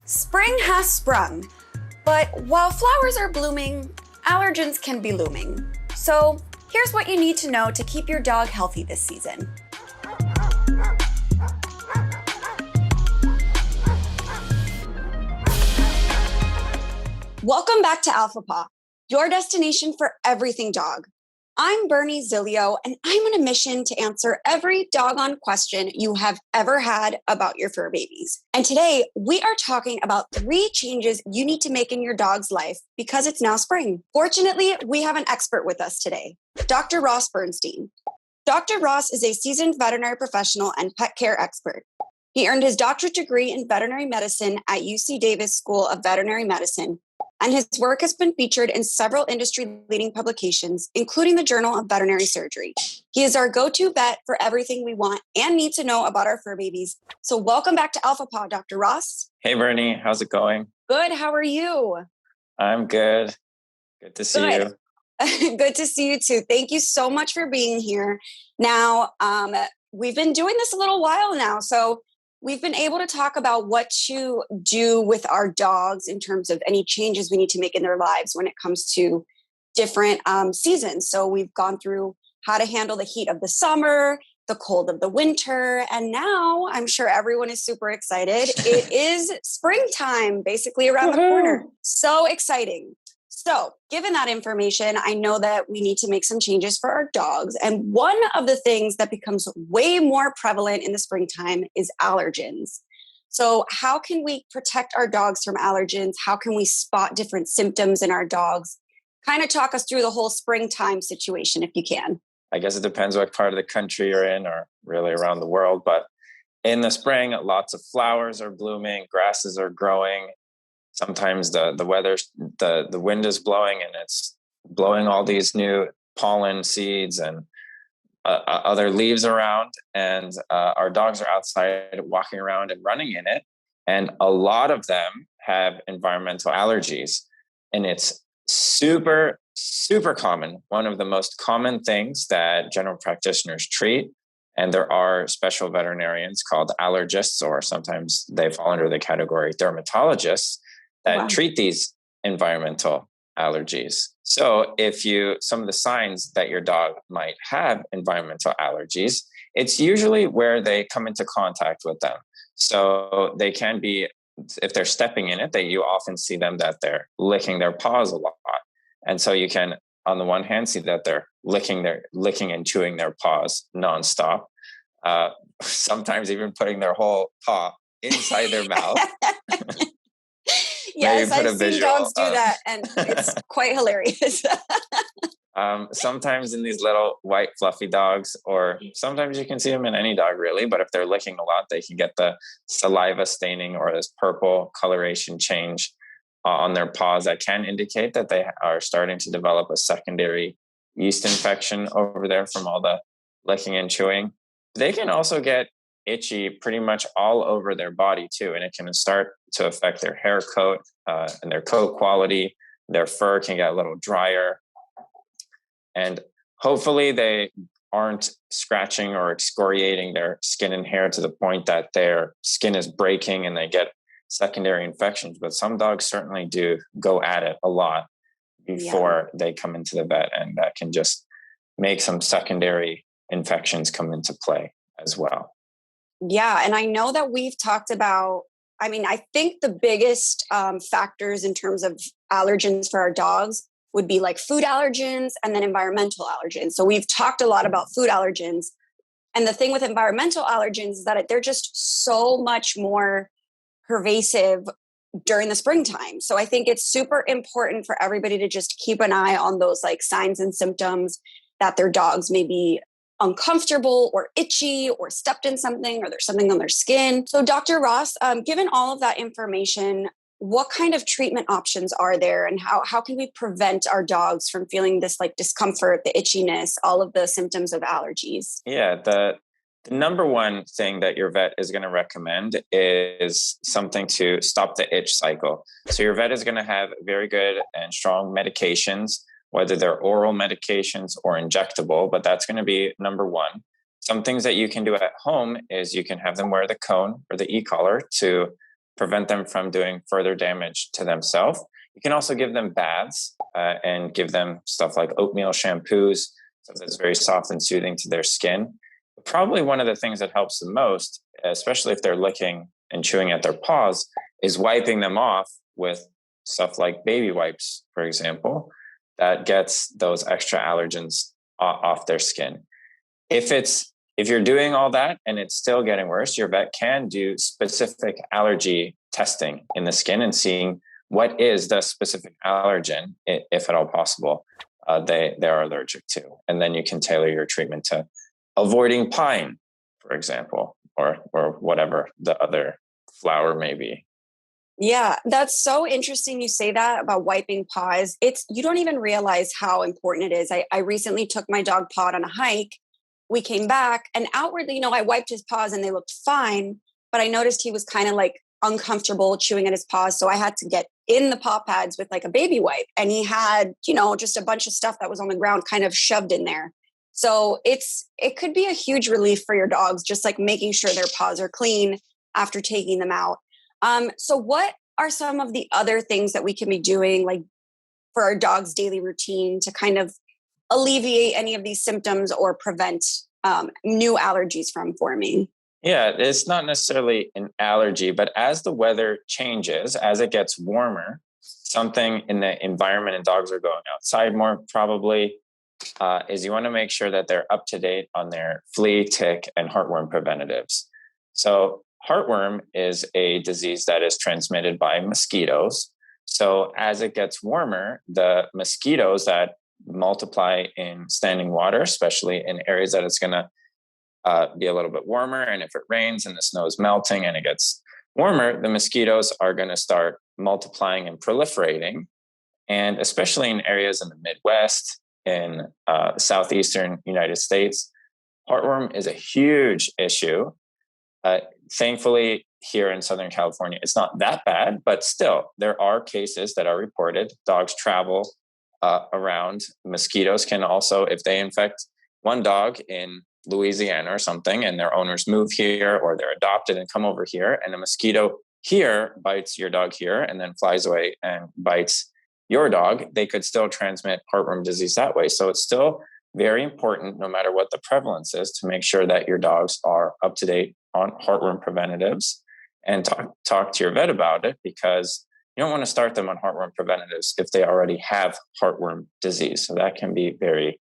Spring has sprung, but while flowers are blooming, allergens can be looming. So here's what you need to know to keep your dog healthy this season. Welcome back to Alpha Paw, your destination for everything dog. I'm Bernie Zilio, and I'm on a mission to answer every doggone question you have ever had about your fur babies. And today, we are talking about 3 changes you need to make in your dog's life because it's now spring. Fortunately, we have an expert with us today, Dr. Ross Bernstein. Dr. Ross is a seasoned veterinary professional and pet care expert. He earned his doctorate degree in veterinary medicine at UC Davis School of Veterinary Medicine, and his work has been featured in several industry-leading publications, including the Journal of Veterinary Surgery. He is our go-to vet for everything we want and need to know about our fur babies. So welcome back to Alpha Paw, Dr. Ross. Hey, Bernie. How's it going? Good. How are you? I'm good. Good to see you. Good to see you too. Thank you so much for being here. Now, we've been doing this a little while now, so we've been able to talk about what to do with our dogs in terms of any changes we need to make in their lives when it comes to different seasons. So we've gone through how to handle the heat of the summer, the cold of the winter, and now I'm sure everyone is super excited. It is springtime, basically around the corner. So exciting. So given that information, I know that we need to make some changes for our dogs. And one of the things that becomes way more prevalent in the springtime is allergens. So how can we protect our dogs from allergens? How can we spot different symptoms in our dogs? Kind of talk us through the whole springtime situation if you can. I guess it depends what part of the country you're in or really around the world. But in the spring, lots of flowers are blooming, grasses are growing. Sometimes the weather, the wind is blowing and it's blowing all these new pollen seeds and other leaves around. And our dogs are outside walking around and running in it. And a lot of them have environmental allergies. And it's super, super common. One of the most common things that general practitioners treat. And there are special veterinarians called allergists, or sometimes they fall under the category dermatologists, that treat these environmental allergies. So some of the signs that your dog might have environmental allergies, it's usually where they come into contact with them. So they can be, if they're stepping in it, you often see them that they're licking their paws a lot. And so you can, on the one hand, see that they're licking and chewing their paws nonstop. Sometimes even putting their whole paw inside their mouth. Yes, I've seen dogs do that, and it's quite hilarious. Sometimes in these little white fluffy dogs, or sometimes you can see them in any dog really, but if they're licking a lot, they can get the saliva staining or this purple coloration change on their paws that can indicate that they are starting to develop a secondary yeast infection over there from all the licking and chewing. They can also get itchy pretty much all over their body too, and it can start to affect their hair coat and their coat quality. Their fur can get a little drier, and hopefully they aren't scratching or excoriating their skin and hair to the point that their skin is breaking and they get secondary infections. But some dogs certainly do go at it a lot before they come into the vet, and that can just make some secondary infections come into play as well. Yeah. And I know that we've talked about, I think the biggest factors in terms of allergens for our dogs would be like food allergens and then environmental allergens. So we've talked a lot about food allergens. And the thing with environmental allergens is that they're just so much more pervasive during the springtime. So I think it's super important for everybody to just keep an eye on those like signs and symptoms that their dogs may be uncomfortable or itchy or stepped in something or there's something on their skin. So Dr. Ross, given all of that information, what kind of treatment options are there and how can we prevent our dogs from feeling this like discomfort, the itchiness, all of the symptoms of allergies? Yeah, the number one thing that your vet is going to recommend is something to stop the itch cycle. So your vet is going to have very good and strong medications, whether they're oral medications or injectable, but that's going to be number one. Some things that you can do at home is you can have them wear the cone or the e-collar to prevent them from doing further damage to themselves. You can also give them baths and give them stuff like oatmeal shampoos, so that's very soft and soothing to their skin. Probably one of the things that helps the most, especially if they're licking and chewing at their paws, is wiping them off with stuff like baby wipes, for example, that gets those extra allergens off their skin. If you're doing all that and it's still getting worse, your vet can do specific allergy testing in the skin and seeing what is the specific allergen, if at all possible, they are allergic to. And then you can tailor your treatment to avoiding pine, for example, or whatever the other flower may be. Yeah, that's so interesting you say that about wiping paws. You don't even realize how important it is. I recently took my dog Pod on a hike. We came back and outwardly, I wiped his paws and they looked fine, but I noticed he was kind of like uncomfortable chewing at his paws. So I had to get in the paw pads with like a baby wipe, and he had, just a bunch of stuff that was on the ground kind of shoved in there. So it could be a huge relief for your dogs, just like making sure their paws are clean after taking them out. So what are some of the other things that we can be doing, like for our dog's daily routine, to kind of alleviate any of these symptoms or prevent new allergies from forming? Yeah, it's not necessarily an allergy, but as the weather changes, as it gets warmer, something in the environment and dogs are going outside more probably, is you want to make sure that they're up to date on their flea, tick, and heartworm preventatives. So heartworm is a disease that is transmitted by mosquitoes. So as it gets warmer, the mosquitoes that multiply in standing water, especially in areas that it's going to be a little bit warmer. And if it rains and the snow is melting and it gets warmer, the mosquitoes are going to start multiplying and proliferating. And especially in areas in the Midwest, in southeastern United States, heartworm is a huge issue. Thankfully, here in Southern California, it's not that bad, but still, there are cases that are reported. Dogs travel around. Mosquitoes can also, if they infect one dog in Louisiana or something, and their owners move here or they're adopted and come over here, and a mosquito here bites your dog here and then flies away and bites your dog, they could still transmit heartworm disease that way. So it's still very important, no matter what the prevalence is, to make sure that your dogs are up to date on heartworm preventatives and talk to your vet about it, because you don't want to start them on heartworm preventatives if they already have heartworm disease. So that can be very,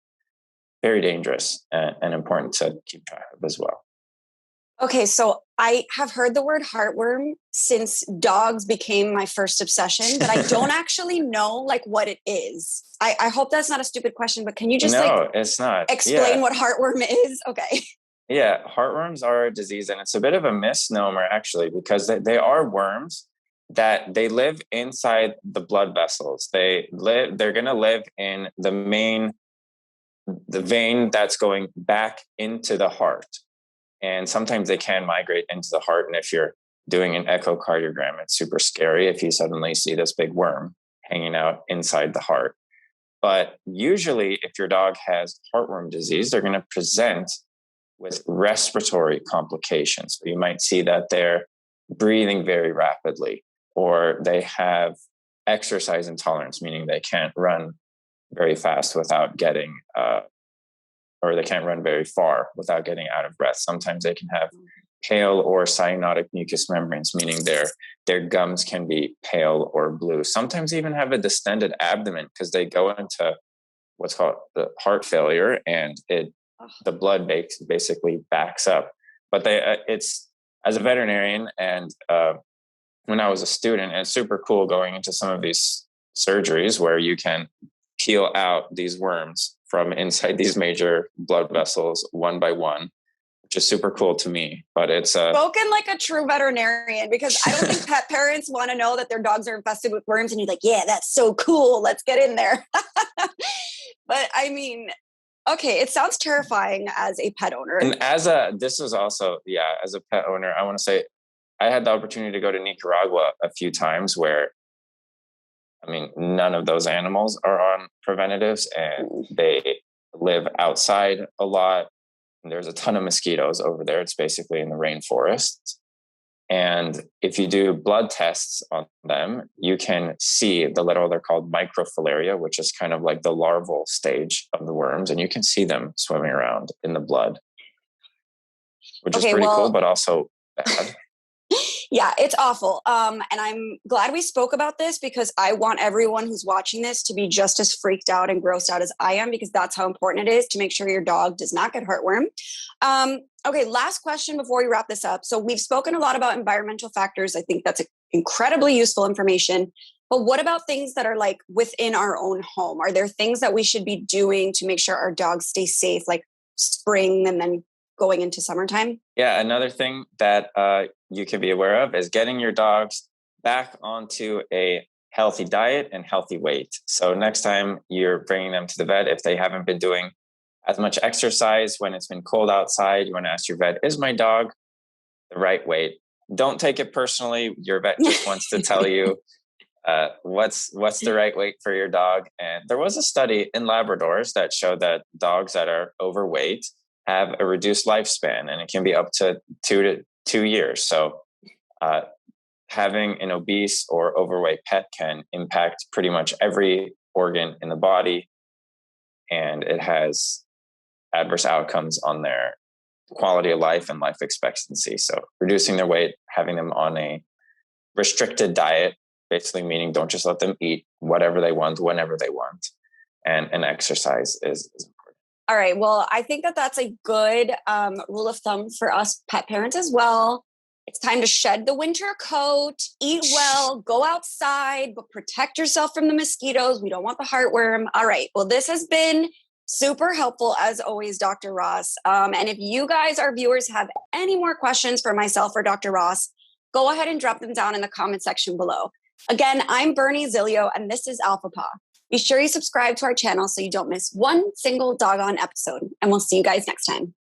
very dangerous and important to keep track of as well. Okay, so I have heard the word heartworm since dogs became my first obsession, but I don't actually know like what it is. I hope that's not a stupid question, but can you just it's not. Explain what heartworm is? Okay. Yeah, heartworms are a disease, and it's a bit of a misnomer actually, because they are worms that they live inside the blood vessels. They're going to live in the vein that's going back into the heart. And sometimes they can migrate into the heart. And if you're doing an echocardiogram, it's super scary if you suddenly see this big worm hanging out inside the heart. But usually if your dog has heartworm disease, they're going to present with respiratory complications. So you might see that they're breathing very rapidly, or they have exercise intolerance, meaning they can't run very fast without getting, or they can't run very far without getting out of breath. Sometimes they can have pale or cyanotic mucous membranes, meaning their gums can be pale or blue. Sometimes they even have a distended abdomen because they go into what's called the heart failure, and the blood basically backs up. But it's, as a veterinarian and when I was a student, it's super cool going into some of these surgeries where you can peel out these worms from inside these major blood vessels one by one, which is super cool to me. But it's spoken like a true veterinarian, because I don't think pet parents want to know that their dogs are infested with worms, and you're like, yeah, that's so cool, let's get in there. But I mean, okay, it sounds terrifying as a pet owner. And as a pet owner, I want to say I had the opportunity to go to Nicaragua a few times where, I mean, none of those animals are on preventatives, and they live outside a lot. And there's a ton of mosquitoes over there. It's basically in the rainforest. And if you do blood tests on them, you can see they're called microfilaria, which is kind of like the larval stage of the worms. And you can see them swimming around in the blood, which is pretty cool, but also bad. Yeah, it's awful. And I'm glad we spoke about this because I want everyone who's watching this to be just as freaked out and grossed out as I am, because that's how important it is to make sure your dog does not get heartworm. Okay, last question before we wrap this up. So we've spoken a lot about environmental factors. I think that's incredibly useful information. But what about things that are like within our own home? Are there things that we should be doing to make sure our dogs stay safe, like spring and then going into summertime? Yeah, another thing that you can be aware of is getting your dogs back onto a healthy diet and healthy weight. So next time you're bringing them to the vet, if they haven't been doing as much exercise when it's been cold outside, you want to ask your vet, is my dog the right weight? Don't take it personally. Your vet just wants to tell you what's the right weight for your dog. And there was a study in Labradors that showed that dogs that are overweight have a reduced lifespan, and it can be up to 2 years. So having an obese or overweight pet can impact pretty much every organ in the body, and it has adverse outcomes on their quality of life and life expectancy. So reducing their weight, having them on a restricted diet, basically meaning don't just let them eat whatever they want, whenever they want, and exercise is important. All right. Well, I think that that's a good rule of thumb for us pet parents as well. It's time to shed the winter coat, eat well, go outside, but protect yourself from the mosquitoes. We don't want the heartworm. All right. Well, this has been super helpful as always, Dr. Ross. And if you guys, our viewers, have any more questions for myself or Dr. Ross, go ahead and drop them down in the comment section below. Again, I'm Bernie Zilio, and this is Alpha Paw. Be sure you subscribe to our channel so you don't miss one single doggone episode. And we'll see you guys next time.